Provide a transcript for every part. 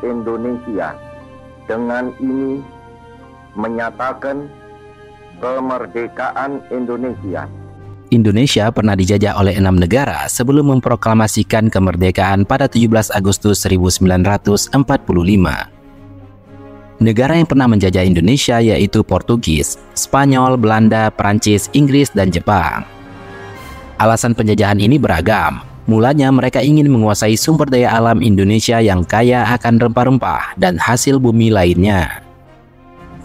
Indonesia dengan ini menyatakan kemerdekaan Indonesia. Indonesia pernah dijajah oleh 6 negara sebelum memproklamasikan kemerdekaan pada 17 Agustus 1945. Negara yang pernah menjajah Indonesia yaitu Portugis, Spanyol, Belanda, Prancis, Inggris, dan Jepang. Alasan penjajahan ini beragam. Mulanya mereka ingin menguasai sumber daya alam Indonesia yang kaya akan rempah-rempah dan hasil bumi lainnya.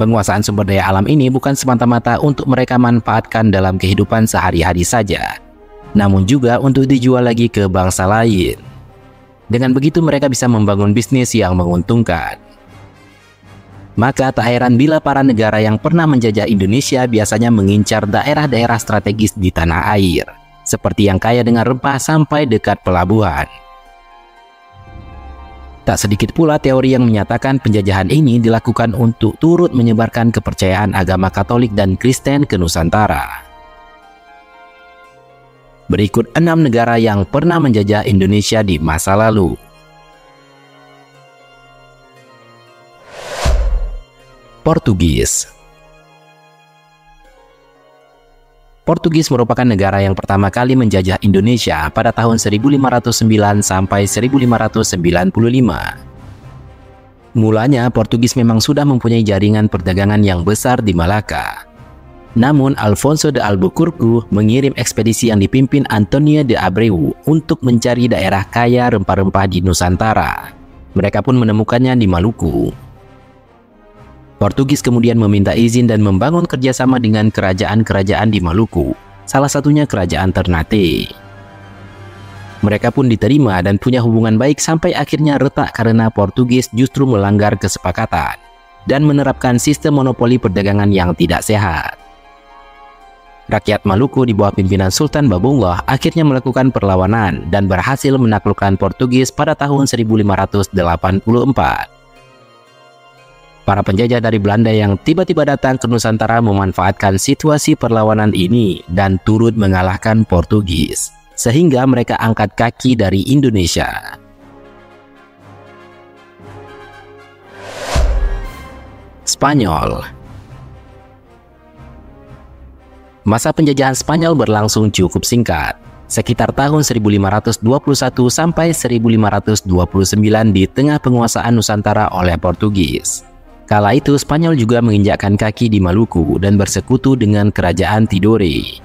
Penguasaan sumber daya alam ini bukan semata-mata untuk mereka manfaatkan dalam kehidupan sehari-hari saja, namun juga untuk dijual lagi ke bangsa lain. Dengan begitu mereka bisa membangun bisnis yang menguntungkan. Maka tak heran bila para negara yang pernah menjajah Indonesia biasanya mengincar daerah-daerah strategis di tanah air, seperti yang kaya dengan rempah sampai dekat pelabuhan. Tak sedikit pula teori yang menyatakan penjajahan ini dilakukan untuk turut menyebarkan kepercayaan agama Katolik dan Kristen ke Nusantara. Berikut 6 negara yang pernah menjajah Indonesia di masa lalu. Portugis. Portugis merupakan negara yang pertama kali menjajah Indonesia pada tahun 1509 sampai 1595. Mulanya Portugis memang sudah mempunyai jaringan perdagangan yang besar di Malaka. Namun Alfonso de Albuquerque mengirim ekspedisi yang dipimpin Antonio de Abreu untuk mencari daerah kaya rempah-rempah di Nusantara. Mereka pun menemukannya di Maluku. Portugis kemudian meminta izin dan membangun kerjasama dengan kerajaan-kerajaan di Maluku, salah satunya kerajaan Ternate. Mereka pun diterima dan punya hubungan baik sampai akhirnya retak karena Portugis justru melanggar kesepakatan dan menerapkan sistem monopoli perdagangan yang tidak sehat. Rakyat Maluku di bawah pimpinan Sultan Babunglah akhirnya melakukan perlawanan dan berhasil menaklukkan Portugis pada tahun 1584. Para penjajah dari Belanda yang tiba-tiba datang ke Nusantara memanfaatkan situasi perlawanan ini dan turut mengalahkan Portugis, sehingga mereka angkat kaki dari Indonesia. Spanyol. Masa penjajahan Spanyol berlangsung cukup singkat, sekitar tahun 1521 sampai 1529 di tengah penguasaan Nusantara oleh Portugis. Kala itu Spanyol juga menginjakkan kaki di Maluku dan bersekutu dengan kerajaan Tidore.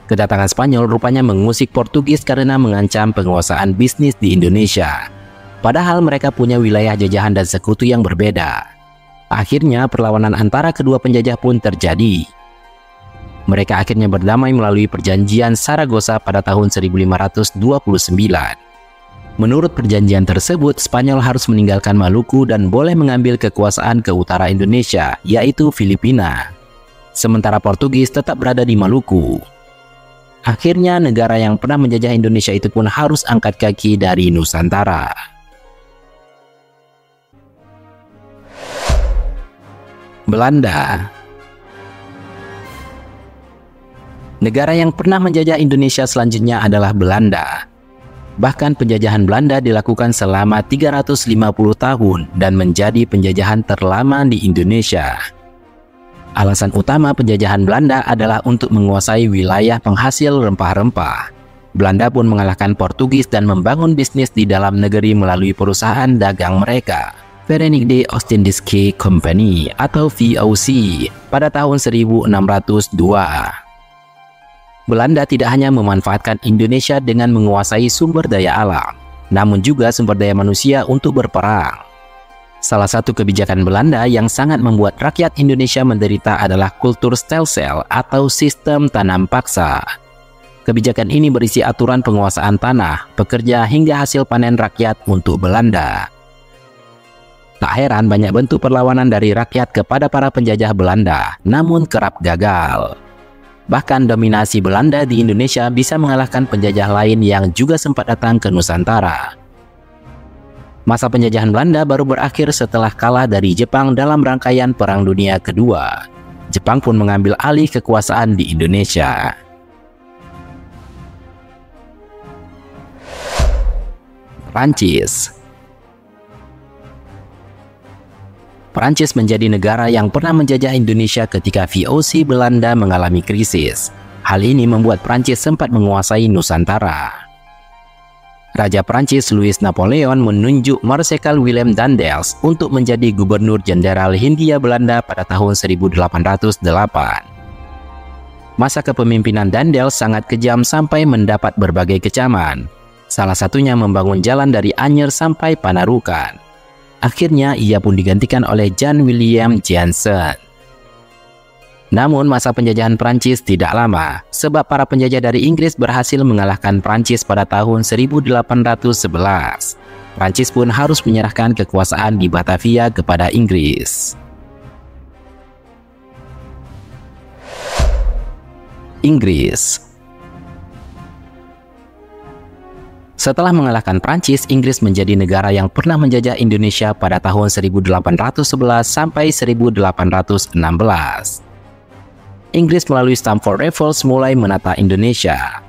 Kedatangan Spanyol rupanya mengusik Portugis karena mengancam penguasaan bisnis di Indonesia. Padahal mereka punya wilayah jajahan dan sekutu yang berbeda. Akhirnya perlawanan antara kedua penjajah pun terjadi. Mereka akhirnya berdamai melalui perjanjian Saragossa pada tahun 1529. Menurut perjanjian tersebut, Spanyol harus meninggalkan Maluku dan boleh mengambil kekuasaan ke utara Indonesia, yaitu Filipina. Sementara Portugis tetap berada di Maluku. Akhirnya negara yang pernah menjajah Indonesia itu pun harus angkat kaki dari Nusantara. Belanda. Negara yang pernah menjajah Indonesia selanjutnya adalah Belanda. Bahkan penjajahan Belanda dilakukan selama 350 tahun dan menjadi penjajahan terlama di Indonesia. Alasan utama penjajahan Belanda adalah untuk menguasai wilayah penghasil rempah-rempah. Belanda pun mengalahkan Portugis dan membangun bisnis di dalam negeri melalui perusahaan dagang mereka, Verenigde Oostindische Compagnie atau VOC, pada tahun 1602. Belanda tidak hanya memanfaatkan Indonesia dengan menguasai sumber daya alam, namun juga sumber daya manusia untuk berperang. Salah satu kebijakan Belanda yang sangat membuat rakyat Indonesia menderita adalah kultur stelsel atau sistem tanam paksa. Kebijakan ini berisi aturan penguasaan tanah, pekerja hingga hasil panen rakyat untuk Belanda. Tak heran banyak bentuk perlawanan dari rakyat kepada para penjajah Belanda, namun kerap gagal. Bahkan dominasi Belanda di Indonesia bisa mengalahkan penjajah lain yang juga sempat datang ke Nusantara. Masa penjajahan Belanda baru berakhir setelah kalah dari Jepang dalam rangkaian Perang Dunia Kedua. Jepang pun mengambil alih kekuasaan di Indonesia. Prancis. Prancis menjadi negara yang pernah menjajah Indonesia ketika VOC Belanda mengalami krisis. Hal ini membuat Prancis sempat menguasai Nusantara. Raja Prancis Louis Napoleon menunjuk Marsekal Willem Daendels untuk menjadi Gubernur Jenderal Hindia Belanda pada tahun 1808. Masa kepemimpinan Daendels sangat kejam sampai mendapat berbagai kecaman. Salah satunya membangun jalan dari Anyer sampai Panarukan. Akhirnya ia pun digantikan oleh Jan Willem Jansen. Namun masa penjajahan Prancis tidak lama, sebab para penjajah dari Inggris berhasil mengalahkan Prancis pada tahun 1811. Prancis pun harus menyerahkan kekuasaan di Batavia kepada Inggris. Inggris. Setelah mengalahkan Prancis, Inggris menjadi negara yang pernah menjajah Indonesia pada tahun 1811 sampai 1816. Inggris melalui Stamford Raffles mulai menata Indonesia.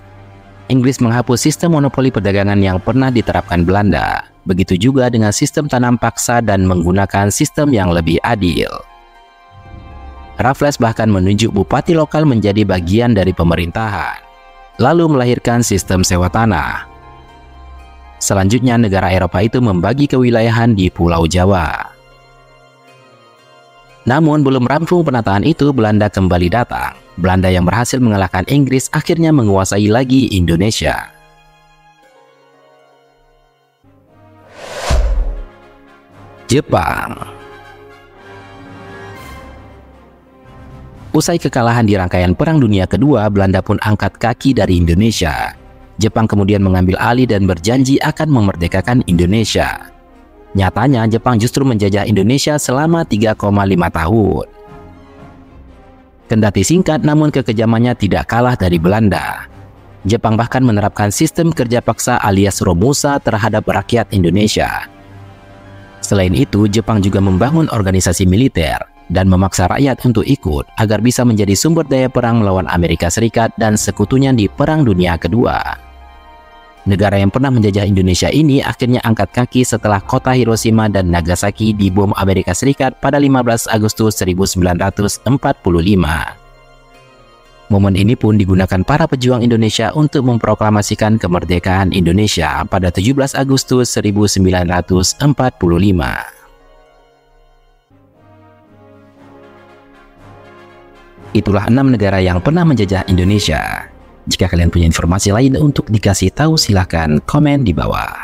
Inggris menghapus sistem monopoli perdagangan yang pernah diterapkan Belanda. Begitu juga dengan sistem tanam paksa dan menggunakan sistem yang lebih adil. Raffles bahkan menunjuk bupati lokal menjadi bagian dari pemerintahan, lalu melahirkan sistem sewa tanah. Selanjutnya negara Eropa itu membagi kewilayahan di Pulau Jawa. Namun belum rampung penataan itu, Belanda kembali datang. Belanda yang berhasil mengalahkan Inggris akhirnya menguasai lagi Indonesia. Jepang. Usai kekalahan di rangkaian Perang Dunia Kedua, Belanda pun angkat kaki dari Indonesia. Jepang kemudian mengambil alih dan berjanji akan memerdekakan Indonesia. Nyatanya, Jepang justru menjajah Indonesia selama 3,5 tahun. Kendati singkat, namun kekejamannya tidak kalah dari Belanda. Jepang bahkan menerapkan sistem kerja paksa alias Romusa terhadap rakyat Indonesia. Selain itu, Jepang juga membangun organisasi militer dan memaksa rakyat untuk ikut agar bisa menjadi sumber daya perang melawan Amerika Serikat dan sekutunya di Perang Dunia Kedua. Negara yang pernah menjajah Indonesia ini akhirnya angkat kaki setelah kota Hiroshima dan Nagasaki dibom Amerika Serikat pada 15 Agustus 1945. Momen ini pun digunakan para pejuang Indonesia untuk memproklamasikan kemerdekaan Indonesia pada 17 Agustus 1945. Itulah 6 negara yang pernah menjajah Indonesia. Jika kalian punya informasi lain untuk dikasih tahu, silahkan komen di bawah.